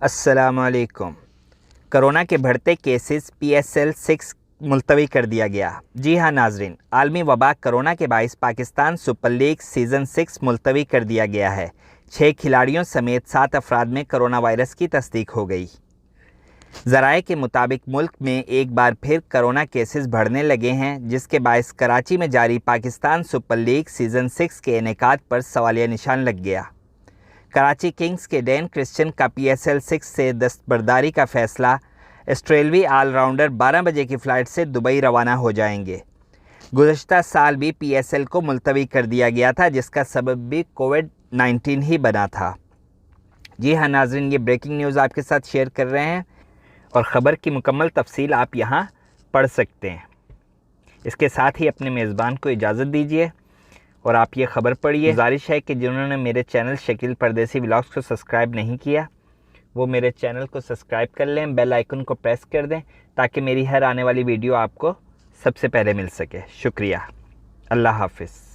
अस्सलामुअलैकुम। कोरोना के बढ़ते केसेस PSL 6 मुलतवी कर दिया गया। जी हाँ नाजरीन, आलमी वबा कोरोना के बाइस पाकिस्तान सुपर लीग सीज़न 6 मुलतवी कर दिया गया है। 6 खिलाड़ियों समेत 7 अफराद में कोरोना वायरस की तस्दीक हो गई। ज़राए के मुताबिक मुल्क में एक बार फिर कोरोना केसेस बढ़ने लगे हैं, जिसके बाइस कराची में जारी पाकिस्तान सुपर लीग सीज़न 6 के इनेकाद पर सवालिया निशान लग गया। कराची किंग्स के डैन क्रिश्चियन का PSL 6 से दस्तबरदारी का फैसला। ऑस्ट्रेलवी ऑलराउंडर 12 बजे की फ़्लाइट से दुबई रवाना हो जाएंगे। गुज़श्ता साल भी PSL को मुलतवी कर दिया गया था, जिसका सबब भी कोविड-19 ही बना था। जी हाँ नाज़रीन, ये ब्रेकिंग न्यूज़ आपके साथ शेयर कर रहे हैं और ख़बर की मुकम्मल तफसील आप यहाँ पढ़ सकते हैं। इसके साथ ही अपने मेज़बान को इजाज़त दीजिए और आप ये ख़बर पढ़िए। गुजारिश है कि जिन्होंने मेरे चैनल शकील परदेसी व्लॉग्स को सब्सक्राइब नहीं किया, वो मेरे चैनल को सब्सक्राइब कर लें, बेल आइकन को प्रेस कर दें ताकि मेरी हर आने वाली वीडियो आपको सबसे पहले मिल सके। शुक्रिया। अल्लाह हाफ़िज़।